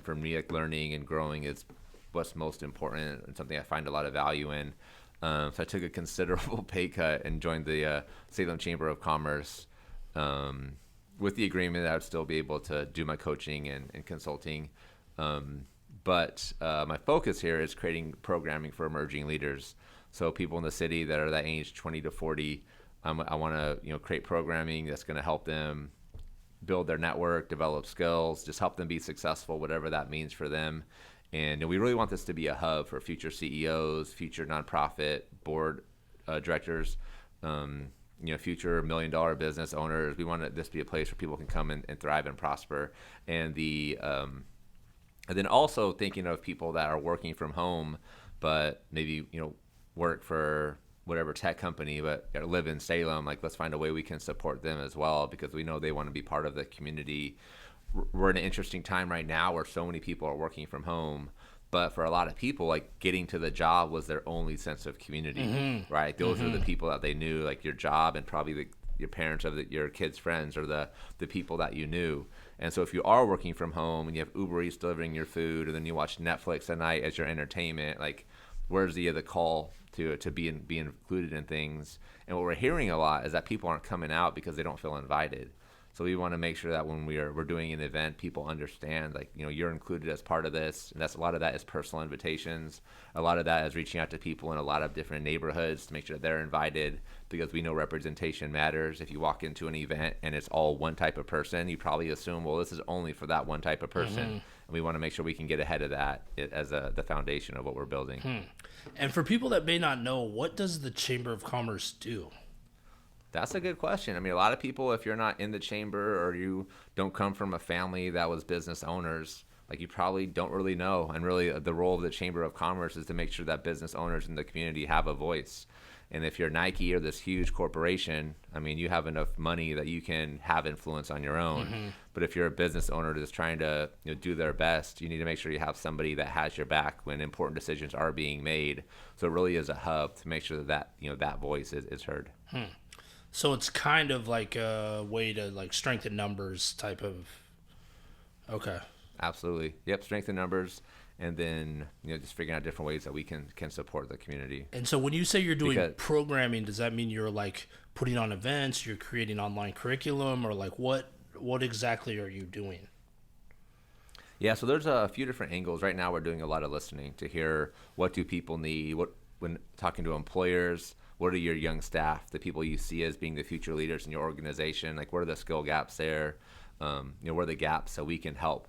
for me, like, learning and growing is what's most important, and something I find a lot of value in. So I took a considerable pay cut and joined the Salem Chamber of Commerce, with the agreement that I would still be able to do my coaching and consulting. But my focus here is creating programming for emerging leaders. So people in the city that are that age 20 to 40, I want to create programming that's going to help them build their network, develop skills, just help them be successful, whatever that means for them. And we really want this to be a hub for future CEOs, future nonprofit board directors, future $1 million business owners. We want this to be a place where people can come and thrive and prosper. And and then also thinking of people that are working from home, but maybe work for whatever tech company, but live in Salem. Like, let's find a way we can support them as well, because we know they want to be part of the community. We're in an interesting time right now where so many people are working from home, but for a lot of people, like, getting to the job was their only sense of community, right? Those are the people that they knew, like your job and probably your parents or your kids' friends, or the people that you knew. And so if you are working from home and you have Uber Eats delivering your food, and then you watch Netflix at night as your entertainment, like, where's the call to be included in things? And what we're hearing a lot is that people aren't coming out because they don't feel invited. So we want to make sure that when we're doing an event, people understand, like, you're included as part of this. And a lot of that is personal invitations. A lot of that is reaching out to people in a lot of different neighborhoods to make sure that they're invited, because we know representation matters. If you walk into an event and it's all one type of person, you probably assume, well, this is only for that one type of person. And we want to make sure we can get ahead of that as the foundation of what we're building. And for people that may not know, what does the Chamber of Commerce do? That's a good question. I mean, a lot of people, if you're not in the chamber or you don't come from a family that was business owners, like, you probably don't really know. And really, the role of the Chamber of Commerce is to make sure that business owners in the community have a voice. And if you're Nike or this huge corporation, I mean, you have enough money that you can have influence on your own. But if you're a business owner that's trying to do their best, you need to make sure you have somebody that has your back when important decisions are being made. So it really is a hub to make sure that that voice is heard. So it's kind of like a way to, like, strengthen numbers type of. Okay. Absolutely. Yep. Strengthen numbers. And then, just figuring out different ways that we can support the community. And so when you say you're doing programming, does that mean you're, like, putting on events, you're creating online curriculum, or, like, what exactly are you doing? Yeah, so there's a few different angles. Right now we're doing a lot of listening to hear what do people need, when talking to employers, what are your young staff, the people you see as being the future leaders in your organization, like, what are the skill gaps there, what are the gaps so we can help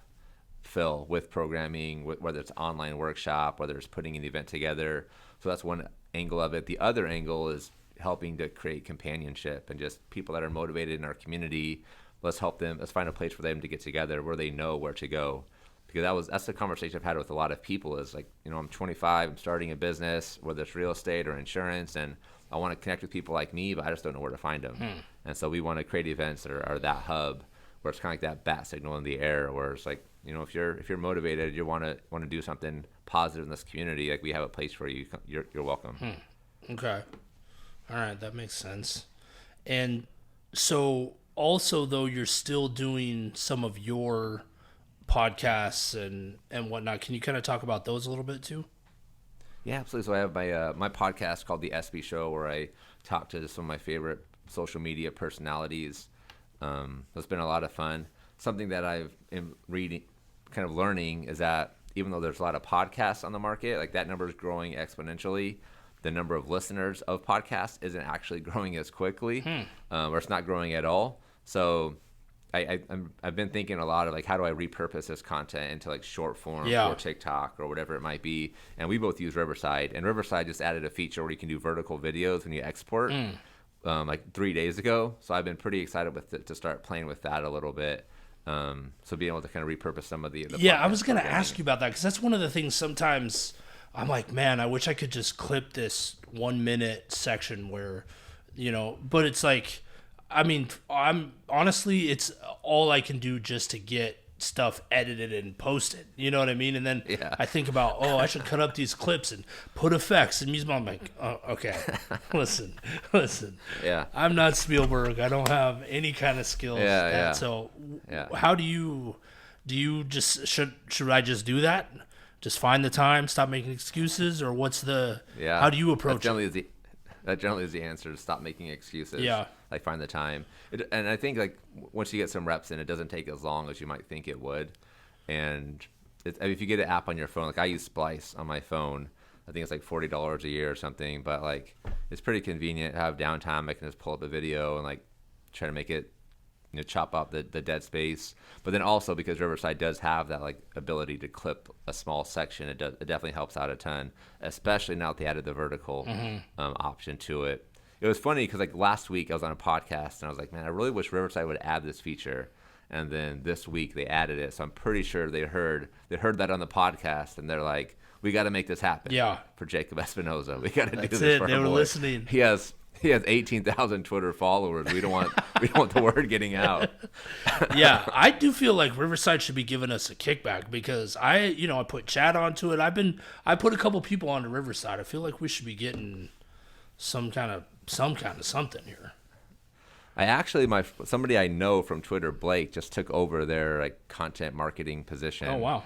fill with programming, whether it's online workshop, whether it's putting an event together. So that's one angle of it. The other angle is helping to create companionship and just people that are motivated in our community. Let's help them. Let's find a place for them to get together where they know where to go. Because that's the conversation I've had with a lot of people is, like, I'm 25, I'm starting a business, whether it's real estate or insurance, and I want to connect with people like me, but I just don't know where to find them. And so we want to create events that are that hub where it's kind of like that bat signal in the air, where it's like, if you're motivated, you want to do something positive in this community, like, we have a place for you. You're welcome. Okay. All right, that makes sense. And so also, though, you're still doing some of your podcasts and whatnot. Can you kind of talk about those a little bit too? Yeah, absolutely. So I have my podcast called The Espy Show, where I talk to some of my favorite social media personalities. It's been a lot of fun. Something that I've been reading, kind of learning, is that even though there's a lot of podcasts on the market, like, that number is growing exponentially, the number of listeners of podcasts isn't actually growing as quickly, or it's not growing at all. So I've been thinking a lot of like, how do I repurpose this content into like short form or TikTok or whatever it might be. And we both use Riverside, and Riverside just added a feature where you can do vertical videos when you export like 3 days ago. So I've been pretty excited with it to start playing with that a little bit. So being able to kind of repurpose some of the I was going to ask you about that, because that's one of the things sometimes I'm like, man, I wish I could just clip this 1 minute section where, but it's like, I mean, it's all I can do just to get stuff edited and posted. You know what I mean? And then I think about, I should cut up these clips and put effects and music. I'm like, okay, listen. Yeah. I'm not Spielberg. I don't have any kind of skills. So how do you just, should I just do that? Just find the time, stop making excuses, or what's how do you approach it? That generally is the answer, to stop making excuses. Yeah. Like, find the time. And I think, like, once you get some reps in, it doesn't take as long as you might think it would. And if you get an app on your phone, like I use Splice on my phone. I think it's like $40 a year or something. But, like, it's pretty convenient. I have downtime. I can just pull up a video and, like, try to make it, chop out the dead space. But then also, because Riverside does have that like ability to clip a small section, it definitely helps out a ton, especially now that they added the vertical option to it. It was funny because like last week I was on a podcast and I was like, man, I really wish Riverside would add this feature. And then this week they added it, so I'm pretty sure they heard that on the podcast, and they're like, we got to make this happen. For Jacob Espinoza, we got to do this. For they were listening. He has 18,000 Twitter followers. We don't want the word getting out. I do feel like Riverside should be giving us a kickback, because I put Chad onto it. I put a couple people onto Riverside. I feel like we should be getting some kind of something here. I actually somebody I know from Twitter, Blake, just took over their like content marketing position. Oh wow.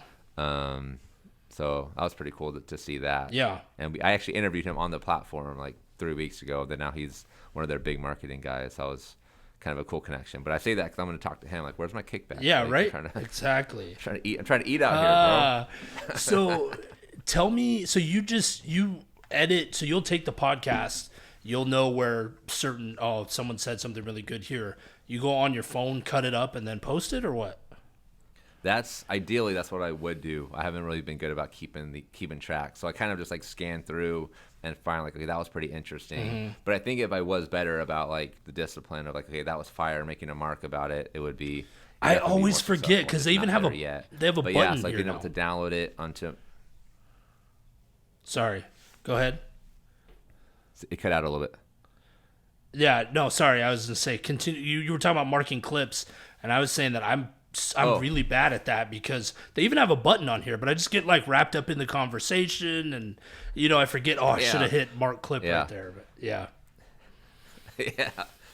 So that was pretty cool to see that. Yeah. And I actually interviewed him on the platform like 3 weeks ago. Then now he's one of their big marketing guys. That was kind of a cool connection. But I say that because I'm going to talk to him. Like, where's my kickback? Yeah, like, right. Exactly. I'm trying to eat out here, bro. So tell me. So you edit. So you'll take the podcast. You'll know where someone said something really good here. You go on your phone, cut it up, and then post it, or what? That's what I would do. I haven't really been good about keeping track. So I kind of just like scan through and find like, okay, that was pretty interesting. But I think if I was better about like the discipline of like, okay, that was fire, making a mark about it, it would be. I always forget, because they even have they have a button it's like here being able to download it onto. Sorry, go ahead. It cut out a little bit. Yeah, no, sorry. I was gonna say, continue. You were talking about marking clips, and I was saying that I'm really bad at that, because they even have a button on here, but I just get like wrapped up in the conversation, and I forget. I should have hit mark clip right there. But yeah.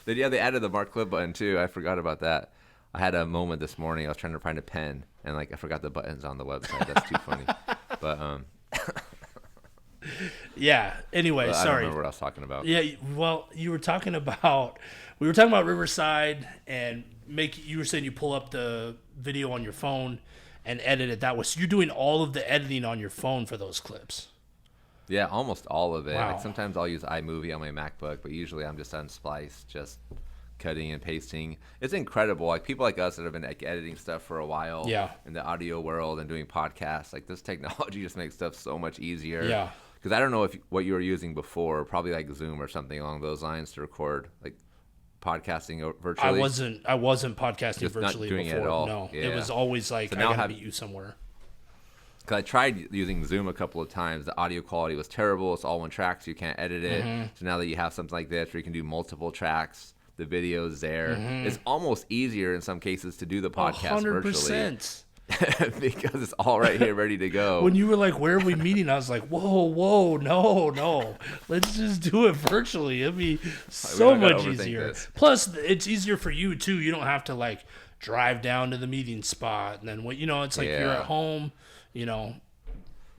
They added the mark clip button too. I forgot about that. I had a moment this morning. I was trying to find a pen, and like I forgot the buttons on the website. That's too funny. But yeah. Anyway, sorry. I don't remember what I was talking about. Yeah. Well, we were talking about Riverside, and you were saying you pull up the video on your phone and edit it that way. So you're doing all of the editing on your phone for those clips. Yeah, almost all of it. Wow. Like sometimes I'll use iMovie on my MacBook, but usually I'm just on Splice, just cutting and pasting. It's incredible. Like people like us that have been like editing stuff for a while in the audio world and doing podcasts, like this technology just makes stuff so much easier. Yeah. Because I don't know what you were using before, probably like Zoom or something along those lines to record like podcasting virtually. I wasn't podcasting just virtually not doing before. It at all. No, yeah. It was always like, I gotta meet you somewhere. Because I tried using Zoom a couple of times. The audio quality was terrible. It's all one track, so you can't edit it. So now that you have something like this where you can do multiple tracks, the video's there. It's almost easier in some cases to do the podcast 100%. Virtually. Because it's all right here ready to go. When you were like, where are we meeting? I was like, whoa, no. Let's just do it virtually. It'd be so much easier. This. Plus, it's easier for you, too. You don't have to, like, drive down to the meeting spot. And then, it's like you're at home,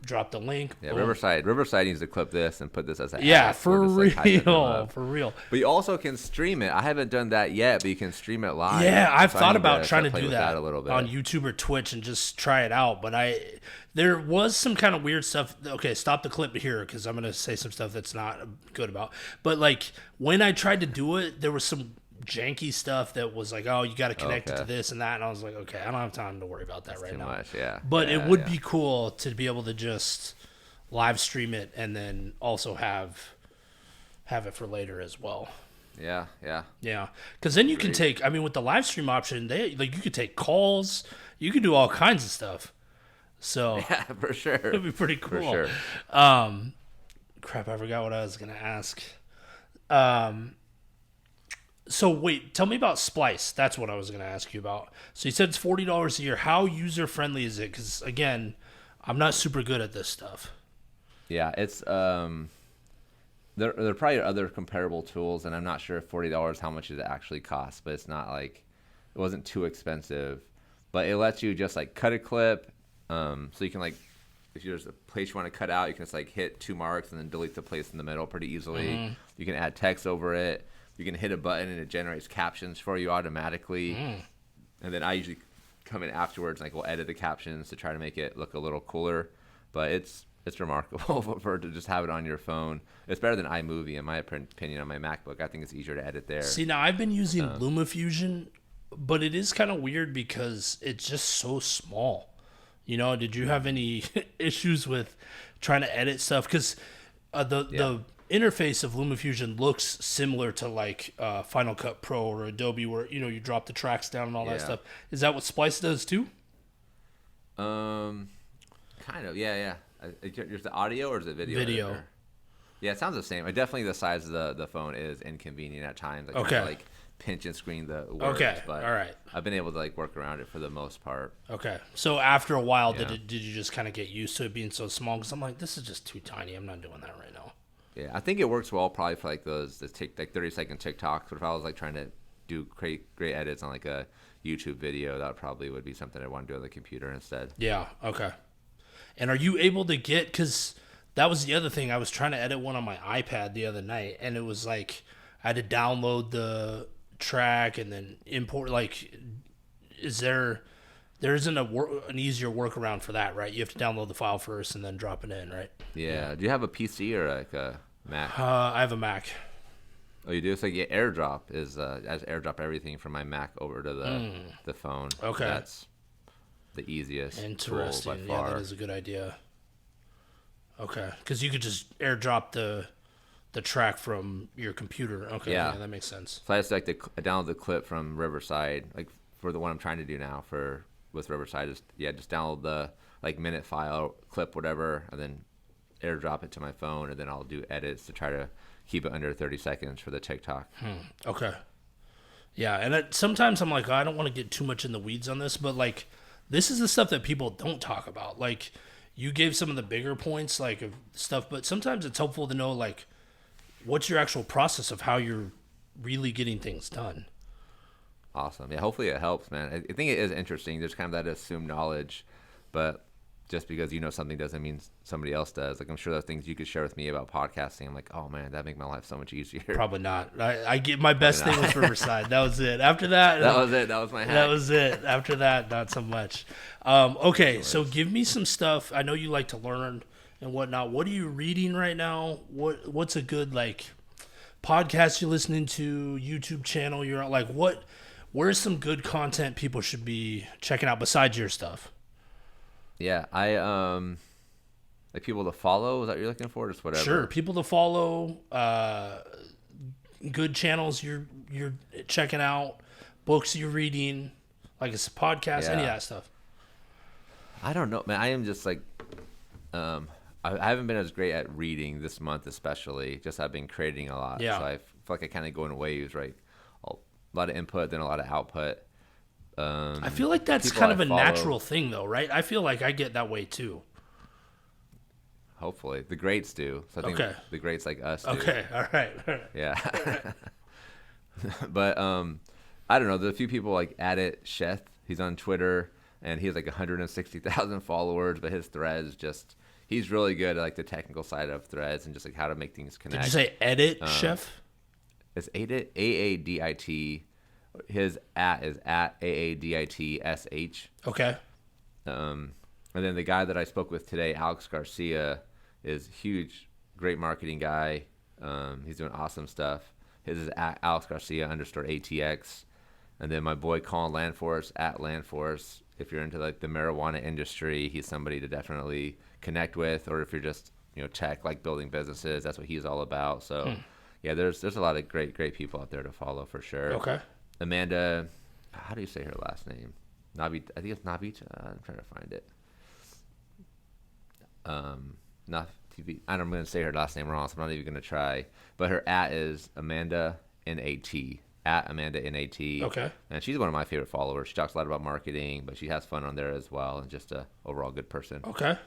drop the link. Yeah, Boom. Riverside needs to clip this and put this as an Yeah, ad. for We're just, like, hyping them real, up. for real. But you also can stream it. I haven't done that yet, but you can stream it live. Yeah, I've So I thought need about trying to play do with that a little bit. on YouTube or Twitch and just try it out. But there was some kind of weird stuff. Okay, stop the clip here because I'm going to say some stuff that's not good about. But like when I tried to do it, there was some janky stuff that was like, oh, you got to connect it to this and that. And I was like, okay, I don't have time to worry about that right now. Too much, yeah. But Yeah, it would yeah. be cool to be able to just live stream it and then also have it for later as well. Yeah, yeah. Yeah, because then you can take. I mean, with the live stream option, you could take calls. You could do all kinds of stuff. So Yeah, for sure. it'd be pretty cool. For sure. Crap, I forgot what I was gonna ask. So wait, tell me about Splice. That's what I was gonna ask you about. So you said it's $40 a year. How user friendly is it? Because again, I'm not super good at this stuff. Yeah, it's there are probably other comparable tools, and I'm not sure if $40 how much it actually costs, but it's not like it wasn't too expensive. But it lets you just like cut a clip, so you can like if there's a place you want to cut out, you can just like hit 2 marks and then delete the place in the middle pretty easily. Mm-hmm. You can add text over it. You can hit a button and it generates captions for you automatically. And then I usually come in afterwards and like we'll edit the captions to try to make it look a little cooler. But it's remarkable for to just have it on your phone. It's better than iMovie in my opinion on my MacBook. I think it's easier to edit there. See, now I've been using Lumafusion, but it is kind of weird because it's just so small. You know, did you have any issues with trying to edit stuff? Because the interface of Lumafusion looks similar to like Final Cut Pro or Adobe, where you drop the tracks down and all that stuff. Is that what Splice does too? Kind of, yeah. Is the audio or is it video? Video. Editor? Yeah, it sounds the same. Definitely the size of the phone is inconvenient at times. Like, Okay. Kind of like pinch and screen the words. Okay, But all right. I've been able to like work around it for the most part. Okay. So after a while, Yeah. did you just kind of get used to it being so small? Because I'm like, this is just too tiny. I'm not doing that right now. Yeah, I think it works well probably for like the 30-second TikToks. But if I was like trying to do great edits on like a YouTube video, that probably would be something I want to do on the computer instead. Yeah. Okay. And are you able to get, because that was the other thing, I was trying to edit one on my iPad the other night, and it was like I had to download the track and then import, like, there isn't an easier workaround for that, right? You have to download the file first and then drop it in, right? Yeah. Do you have a PC or like a Mac? I have a Mac. Oh, you do? So yeah, AirDrop is as AirDrop everything from my Mac over to the phone. Okay. That's the easiest tool by Interesting. Yeah, far. that is a good idea. Okay, because you could just AirDrop the track from your computer. Okay, yeah, that makes sense. So I just like to download the clip from Riverside, like for the one I'm trying to do now with Riverside. Just download the like minute file, clip, whatever, and then AirDrop it to my phone, and then I'll do edits to try to keep it under 30 seconds for the TikTok. Okay. Yeah, and sometimes I'm like, I don't want to get too much in the weeds on this, but like, this is the stuff that people don't talk about. Like, you gave some of the bigger points, like, of stuff, but sometimes it's helpful to know, like, what's your actual process of how you're really getting things done. Awesome. Yeah, hopefully it helps, man. I think it is interesting. There's kind of that assumed knowledge, but just because you know something doesn't mean somebody else does. Like, I'm sure there are things you could share with me about podcasting. I'm like, oh man, that'd make my life so much easier. Probably not. I get my best thing was Riverside. That was it. After that, that was it. That was my hack. That was it. After that, not so much. Okay, so give me some stuff. I know you like to learn and whatnot. What are you reading right now? What's a good like podcast you're listening to? YouTube channel you're on? Like where's some good content people should be checking out besides your stuff? Yeah, I like people to follow. Is that what you're looking for? Just whatever. Sure, people to follow. Good channels you're checking out, books you're reading, like it's a podcast, any of that stuff. I don't know, man. I am just like, I haven't been as great at reading this month, especially. Just I've been creating a lot, Yeah. so I feel like I kind of go in waves, right? A lot of input, then a lot of output. I feel like that's kind of a natural thing, though, right? I feel like I get that way too. Hopefully, the greats do. So I think the greats like us do. Okay, all right. Yeah. But I don't know. There's a few people like Adit Sheth. He's on Twitter and he has like 160,000 followers. But his threads he's really good at like the technical side of threads and just like how to make things connect. Did you say edit, chef? It's AADIT. His at is at AADITSH. Okay. And then the guy that I spoke with today, Alex Garcia, is huge, great marketing guy. He's doing awesome stuff. His is at Alex Garcia _ATX. And then my boy Colin Landforce at Landforce. If you're into like the marijuana industry, he's somebody to definitely connect with. Or if you're just tech, like building businesses, that's what he's all about. So yeah, there's a lot of great people out there to follow for sure. Okay. Amanda, how do you say her last name? Navi, I think it's Navita. I'm trying to find it. I'm going to say her last name wrong, so I'm not even going to try. But her at is Amanda NAT. At Amanda NAT. Okay. And she's one of my favorite followers. She talks a lot about marketing, but she has fun on there as well, and just a overall good person. Okay.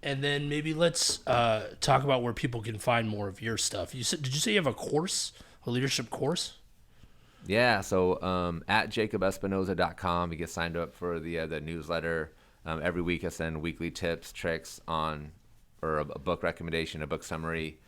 And then maybe let's talk about where people can find more of your stuff. Did you say you have a course, a leadership course? Yeah, so at jacobespinoza.com, you get signed up for the newsletter. Every week I send weekly tips, tricks or a book recommendation, a book summary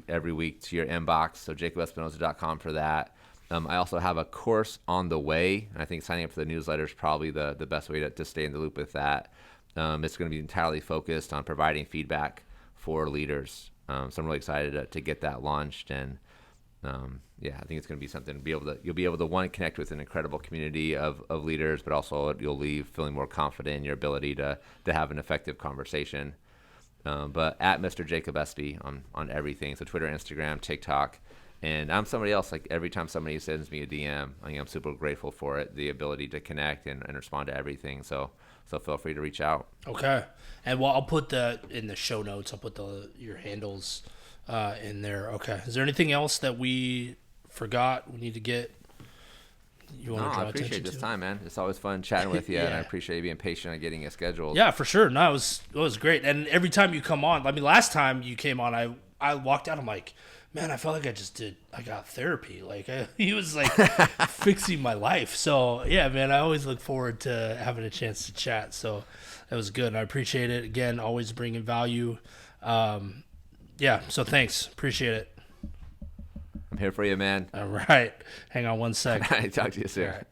every week to your inbox. So jacobespinoza.com for that. I also have a course on the way, and I think signing up for the newsletter is probably the best way to stay in the loop with that. It's going to be entirely focused on providing feedback for leaders. So I'm really excited to get that launched, and I think it's going to be something you'll be able to one, connect with an incredible community of leaders, but also you'll leave feeling more confident in your ability to have an effective conversation. But at Mr. Jacob Espy on everything, so Twitter, Instagram, TikTok. And I'm somebody else, like every time somebody sends me a DM, I'm super grateful for it, the ability to connect and respond to everything. So feel free to reach out. Okay. And I'll put that in the show notes. I'll put your handles in there. Okay. Is there anything else that we forgot we need to get? I appreciate this time, man. It's always fun chatting with you, and I appreciate you being patient on getting it scheduled. Yeah, for sure. No, it was great. And every time you come on, last time you came on, I walked out, I'm like, man, I felt like I got therapy. Like he was like fixing my life. So yeah, man, I always look forward to having a chance to chat. So that was good. And I appreciate it. Again, always bringing value. So thanks. Appreciate it. I'm here for you, man. All right. Hang on one sec. All right, talk to you soon. All right.